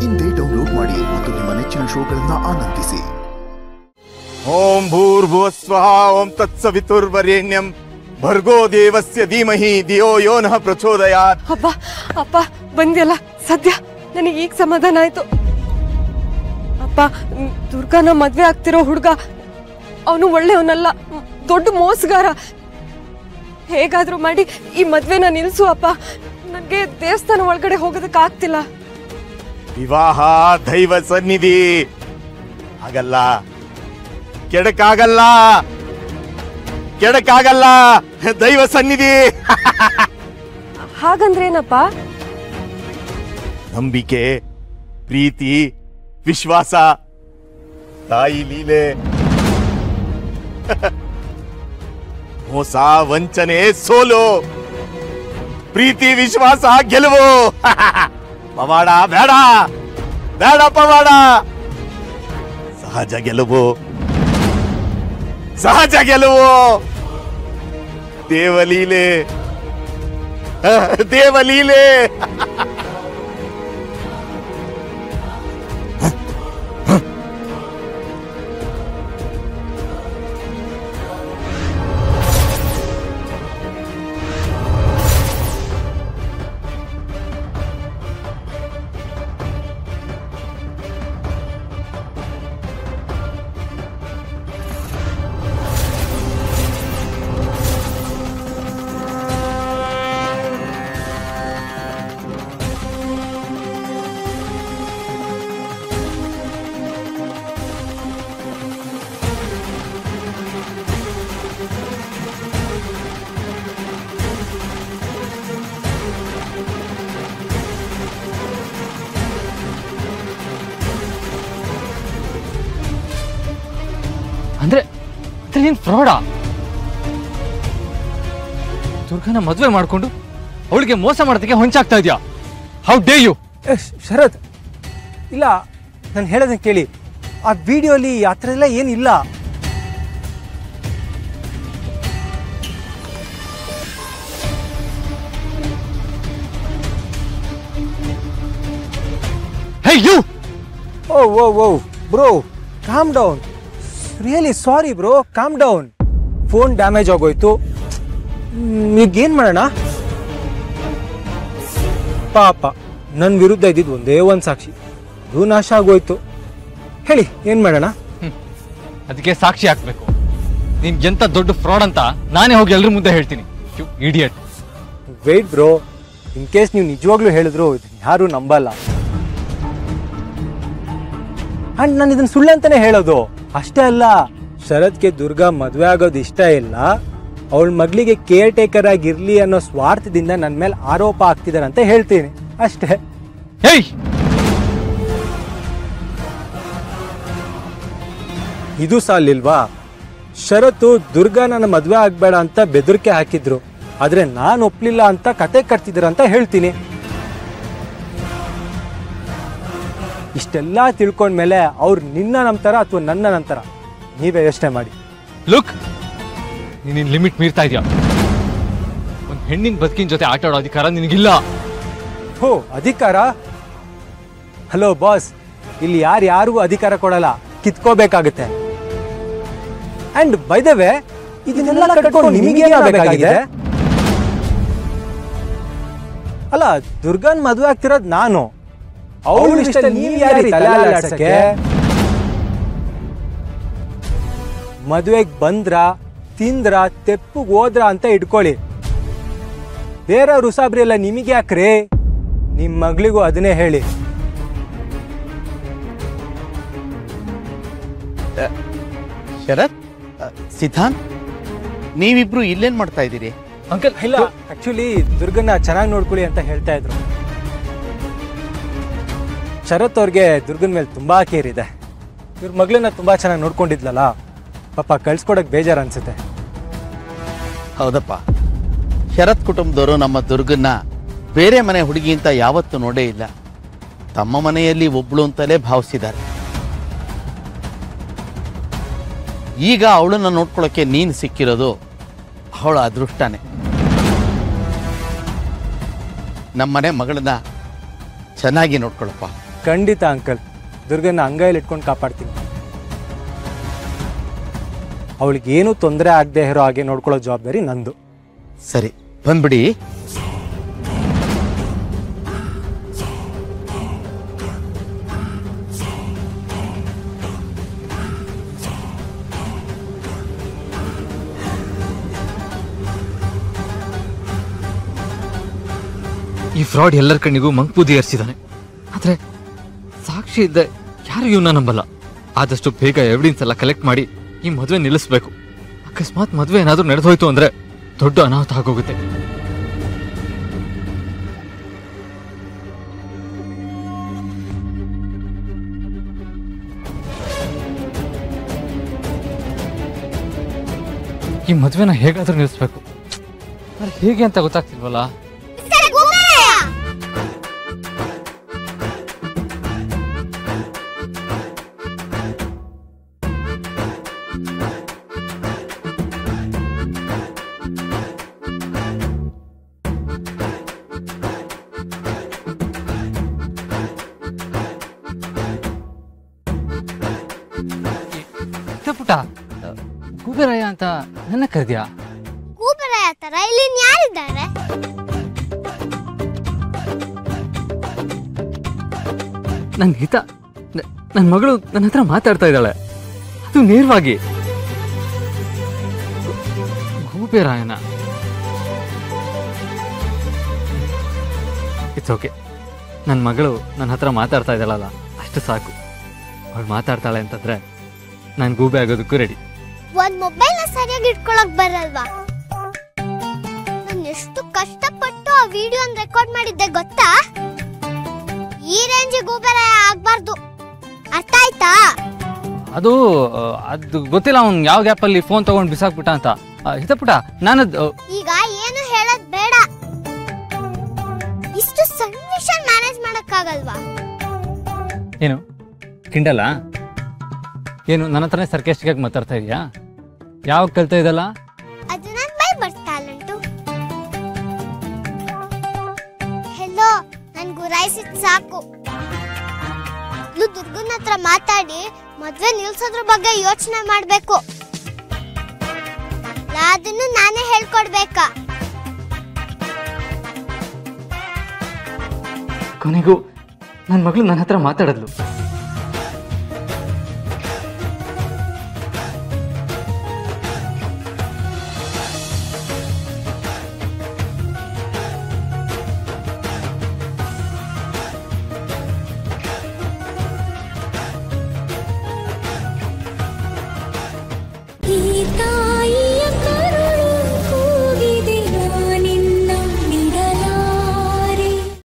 ಇಂದೇ ಡೌನ್ಲೋಡ್ ಮಾಡಿ ಮತ್ತು ನಿಮ್ಮ ನೆಚ್ಚಿನ ಶೋಗಳನ್ನು ಆನಂದಿಸಿ. ಓಂ ಭೂರ್ಭುವಸ್ವಃ ಓಂ ತತ್ಸವಿತುರ್ವರೆಣ್ಯಂ ಭರ್ಗೋ ದೇವಸ್ಯ ಧೀಮಹಿ ಧಿಯೋ ಯೋ ನಃ ಪ್ರಚೋದಯಾತ್. ಅಪ್ಪ ಬಂದ್ಯಲ್ಲ, ಸದ್ಯ ನನಗೆ ಈಗ ಸಮಾಧಾನ ಆಯ್ತು. ಅಪ್ಪ, ದುರ್ಗಾನ ಮದ್ವೆ ಆಗ್ತಿರೋ ಹುಡುಗ ಅವನು ಒಳ್ಳೆಯವನಲ್ಲ, ದೊಡ್ಡ ಮೋಸಗಾರ. ಹೇಗಾದ್ರೂ ಮಾಡಿ ಈ ಮದ್ವೆನ ನಿಲ್ಸು ಅಪ್ಪ. ನನಗೆ ದೇವಸ್ಥಾನ ಒಳಗಡೆ ಹೋಗೋದಕ್ಕೆ ಆಗ್ತಿಲ್ಲ. ವಿವಾಹ ದೈವ ಸನ್ನಿಧಿ, ಆಗಲ್ಲ, ಕೆಡಕಾಗಲ್ಲ, ಕೆಡಕಾಗಲ್ಲ, ದೈವ ಸನ್ನಿಧಿ. ಹಾಗಂದ್ರೇನಪ್ಪ? ನಂಬಿಕೆ, ಪ್ರೀತಿ, ವಿಶ್ವಾಸ, ತಾಯಿ ಲೀಲೆ. ಮೋಸ, ವಂಚನೆ, ಸೋಲು, ಪ್ರೀತಿ, ವಿಶ್ವಾಸ, ಗೆಲುವು. ಪವಾಡ ಬೇಡ, ಬೇಡ ಪವಾಡ. ಸಹಜ ಗೆಲುವು, ಸಹಜ ಗೆಲುವು. ದೇವಲೀಲೆ, ದೇವಲೀಲೆ. ಅಂದ್ರೆ ನೀನ್ ಫ್ರಾಡಾ? ದುರ್ಗನ ಮದುವೆ ಮಾಡ್ಕೊಂಡು ಅವಳಿಗೆ ಮೋಸ ಮಾಡೋದಕ್ಕೆ ಹೊಂಚಾಗ್ತಾ ಇದೆಯಾ? How day you? ಶರತ್, ಇಲ್ಲ, ನಾನು ಹೇಳೋದನ್ನ ಕೇಳಿ. ಆ ವಿಡಿಯೋಲಿ ಆ ಥರ ಎಲ್ಲ ಏನಿಲ್ಲ. Hey you! Oh bro, calm down. Really sorry bro, calm down. Phone damage ಆಗೋಯ್ತು. ಈಗೇನು ಮಾಡೋಣ? ಪಾಪ ನನ್ನ ವಿರುದ್ಧ ಇದ್ದಿದ್ದು ಒಂದೇ ಒಂದು ಸಾಕ್ಷಿ, ಅದು ನಾಶ ಆಗೋಯ್ತು. ಹೇಳಿ, ಏನು ಮಾಡೋಣ? ಅದಕ್ಕೆ ಸಾಕ್ಷಿ ಹಾಕ್ಬೇಕು. ನೀನ್ ಎಂತ ದೊಡ್ಡ ಫ್ರಾಡ್ ಅಂತ ನಾನೇ ಹೋಗಿ ಎಲ್ರ ಮುಂದೆ ಹೇಳ್ತೀನಿ. You idiot. Wait bro, in case ನೀವು ನಿಜವಾಗ್ಲೂ ಹೇಳಿದ್ರು ಯಾರು ನಂಬಲ್ಲ. ಅಂಡ್ ನಾನು ಇದನ್ನ ಸುಳ್ಳು ಅಂತಾನೆ ಹೇಳೋದು. ಅಷ್ಟೇ ಅಲ್ಲ, ಶರತ್ಗೆ ದುರ್ಗಾ ಮದುವೆ ಆಗೋದು ಇಷ್ಟ ಇಲ್ಲ, ಅವಳ ಮಗಳಿಗೆ ಕೇರ್ ಟೇಕರ್ ಆಗಿರ್ಲಿ ಅನ್ನೋ ಸ್ವಾರ್ಥದಿಂದ ನನ್ನ ಮೇಲೆ ಆರೋಪ ಆಗ್ತಿದ್ದಾರೆ ಅಂತ ಹೇಳ್ತೀನಿ ಅಷ್ಟೇ. ಹೇಯ್, ಇದು ಸಾಲಿಲ್ವಾ? ಶರತ್ತು ದುರ್ಗಾ ನನ್ನ ಮದುವೆ ಆಗ್ಬೇಡ ಅಂತ ಬೆದರಿಕೆ ಹಾಕಿದ್ರು, ಆದ್ರೆ ನಾನು ಒಪ್ಲಿಲ್ಲ ಅಂತ ಕತೆ ಕಟ್ತಿದ್ರು ಅಂತ ಹೇಳ್ತೀನಿ. ಇಷ್ಟೆಲ್ಲ ತಿಳ್ಕೊಂಡ್ಮೇಲೆ ಅವ್ರು ನಿನ್ನ ನಂಬ್ತಾರ ಅಥವಾ ನನ್ನ ನಂತರ? ನೀವೇ ಯೋಚನೆ ಮಾಡಿ. ಲುಕ್, ನೀನ್ ಲಿಮಿಟ್ ಮೀರ್ತಾ ಇದೆಯಾ. ಒಂದು ಹೆಣ್ಣಿನ ಬದುಕಿನ ಜೊತೆ ಆಟ ಆಡೋ ಅಧಿಕಾರ ನಿನಗಿಲ್ಲ. ಹೋ, ಅಧಿಕಾರ? ಹಲೋ ಬಾಸ್, ಇಲ್ಲಿ ಯಾರಿಗೂ ಅಧಿಕಾರ ಕೊಡಲ್ಲ, ಕಿತ್ಕೋಬೇಕಾಗುತ್ತೆ. ಅಂಡ್ ಬೈ ದ ವೇ, ಇದನ್ನೆಲ್ಲ ಕಟ್ಕೊಂಡು ನಿಮಗೇನಾಗಬೇಕಾಗಿದೆ? ಅಲ್ಲ, ದುರ್ಗನ್ ಮದುವೆ ಆಗ್ತಿರೋದು ನಾನು, ಅವಳು ಇಷ್ಟ ನೀವು ಯಾರು ತಲೆ ಅಲ್ಲಾಡ್ಸಕ್ಕೆ? ಮದುವೆಗೆ ಬಂದ್ರ, ತಿಂದ್ರ, ತೆಪ್ಪಗೆ ಹೋದ್ರ ಅಂತ ಇಟ್ಕೊಳ್ಳಿ. ಬೇರೆ ರುಸಾಬ್ರಿ ಎಲ್ಲ ನಿಮಗೆ ಯಾಕ್ರಿ? ನಿಮ್ಮ ಮಗಳಿಗೂ ಅದನ್ನೇ ಹೇಳಿ. ಶರತ್, ಸಿದ್ಧಾಂತ್, ನೀವಿಬ್ರು ಇಲ್ಲೇನ್ ಮಾಡ್ತಾ ಇದ್ದೀರಿ? ಅಂಕಲ್, ಇಲ್ಲ, ಆಕ್ಚುಲಿ ದುರ್ಗನ್ನ ಚೆನ್ನಾಗಿ ನೋಡ್ಕೊಳ್ಳಿ ಅಂತ ಹೇಳ್ತಾ ಇದ್ರು. ಶರತ್ ಅವ್ರಿಗೆ ದುರ್ಗನ್ ಮೇಲೆ ತುಂಬಾ ಕೇರ್ ಇದೆ. ಇವ್ರ ಮಗಳನ್ನ ತುಂಬಾ ಚೆನ್ನಾಗಿ ನೋಡ್ಕೊಂಡಿದ್ಲಲ್ಲ, ಪಾಪ ಕಳ್ಸ್ಕೊಡಕ್ ಬೇಜಾರು ಅನ್ಸುತ್ತೆ. ಹೌದಪ್ಪ, ಶರತ್ ಕುಟುಂಬದವರು ನಮ್ಮ ದುರ್ಗನ್ನ ಬೇರೆ ಮನೆ ಹುಡುಗಿ ಅಂತ ಯಾವತ್ತೂ ನೋಡೇ ಇಲ್ಲ. ತಮ್ಮ ಮನೆಯಲ್ಲಿ ಒಬ್ಳು ಅಂತಲೇ ಭಾವಿಸಿದ್ದಾರೆ. ಈಗ ಅವಳನ್ನ ನೋಡ್ಕೊಳ್ಳೋಕೆ ನೀನು ಸಿಕ್ಕಿರೋದು ಅವಳ ಅದೃಷ್ಟನೇ. ನಮ್ಮನೆ ಮಗಳನ್ನ ಚೆನ್ನಾಗಿ ನೋಡ್ಕೊಳ್ಳಪ್ಪ. ಖಂಡಿತ ಅಂಕಲ್, ದುರ್ಗನ ಅಂಗೈಯಲ್ಲಿ ಇಟ್ಕೊಂಡು ಕಾಪಾಡ್ತೀನಿ. ಅವಳಿಗೇನು ತೊಂದರೆ ಆಗದೆ ಇರೋ ಹಾಗೆ ನೋಡ್ಕೊಳ್ಳೋ ಜವಾಬ್ದಾರಿ ನಂದು. ಸರಿ, ಬಂದ್ಬಿಡಿ. ಈ ಫ್ರಾಡ್ ಎಲ್ಲರ ಕಣ್ಣಿಗೂ ಮಂಕ್ಬೂದಿ ಏರಿಸಿದ್ದಾನೆ. ಆದ್ರೆ ಸಾಕ್ಷಿ ಇದ್ದ ಯಾರು ಇವನ್ನ ನಂಬಲ್ಲ. ಆದಷ್ಟು ಬೇಗ ಎವಿಡೆನ್ಸ್ ಎಲ್ಲ ಕಲೆಕ್ಟ್ ಮಾಡಿ ಈ ಮದುವೆ ನಿಲ್ಲಿಸ್ಬೇಕು. ಅಕಸ್ಮಾತ್ ಮದುವೆ ಏನಾದ್ರೂ ನಡೆದೋಯ್ತು ಅಂದ್ರೆ ದೊಡ್ಡ ಅನಾಹುತ ಆಗೋಗುತ್ತೆ. ಈ ಮದುವೆನ ಹೇಗಾದ್ರೂ ನಿಲ್ಲಿಸ್ಬೇಕು. ಹೇಗೆ ಅಂತ ಗೊತ್ತಾಗ್ತಿಲ್ವಲ್ಲ. ಪುಟ, ಗೂಬೆರಾಯ ಅಂತ ನನ್ನ ಕರೆದ್ಯಾ? ಗೂಬೆರಾಯ ತರ ಇಲ್ಲಿ ಯಾರಿದ್ದಾರೆ? ನನ್ನ ಹಿತ, ನನ್ನ ಮಗಳು ನನ್ನ ಹತ್ರ ಮಾತಾಡ್ತಾ ಇದ್ದಾಳೆ, ಅದು ನೇರವಾಗಿ. ಗೂಬೆರಾಯನ? It's okay. ನನ್ನ ಮಗಳು ನನ್ನ ಹತ್ರ ಮಾತಾಡ್ತಾ ಇದ್ದಾಳಲ್ಲ, ಅಷ್ಟು ಸಾಕು. ಅವಳು ಮಾತಾಡ್ತಾಳೆ ಅಂತಂದ್ರೆ ನಾನು ಗೂಬೆ ಆಗೋದಕ್ಕೂ ರೆಡಿ. ಒಂದ್ ಮೊಬೈಲ್ ನ ಸರಿಯಾಗಿ ಇಟ್ಕೊಳಕ್ ಬರಲ್ವಾ? ನಾನು ಎಷ್ಟು ಕಷ್ಟಪಟ್ಟು ಆ ವಿಡಿಯೋ ರೆಕಾರ್ಡ್ ಮಾಡಿದ್ದೆ ಗೊತ್ತಾ? ಈ ರೇಂಜ್ ಗೂಬೆರಾಯ ಆಗ್ಬಾರ್ದು, ಅರ್ಥ ಆಯ್ತಾ? ಅದು ಗೊತ್ತಿಲ್ಲ, ಅವ್ನು ಯಾವ ಗ್ಯಾಪಲ್ಲಿ ಫೋನ್ ತಗೊಂಡು ಬಿಸಾಕ್ಬಿಟ್ಟ ಅಂತ. ಹಿತಪುಟ, ನಾನದು ಈಗ ಏನು ಹೇಳೋದ್ ಬೇಡ. ಇಷ್ಟು ಸಣ್ಣ ವಿಷಯ ಮ್ಯಾನೇಜ್ ಮಾಡಕ್ಕಾಗಲ್ವಾ? ಏನು ಕಿಂಡಲ್ಲ? ಏನು ನನ್ನ ಹತ್ರನೇ ಸರ್ಕೇಸ್ಟಿಗಾಗಿ ಮಾತಾಡ್ತಾ ಇದೀಯಾ? ಯಾವಾಗ ಕಲ್ತಾ ಇದಲ್ಲ? ಅದು ನನ್ನ ಬೈ ಬರ್ಸ್ ಟ್ಯಾಲೆಂಟು. ಹೆಲೋ, ನನ್ ಗುರಾಯಿಸಿದ್ ಸಾಕು. ದುರ್ಗನ ಹತ್ರ ಮಾತಾಡಿ ಮದ್ವೆ ನಿಲ್ಸೋದ್ರ ಬಗ್ಗೆ ಯೋಚನೆ ಮಾಡ್ಬೇಕು. ಅದನ್ನು ನಾನೇ ಹೇಳ್ಕೊಡ್ಬೇಕಾ? ಕೊನೆಗೂ ನನ್ನ ಮಗಳು ನನ್ನ ಹತ್ರ ಮಾತಾಡದ್ಲು.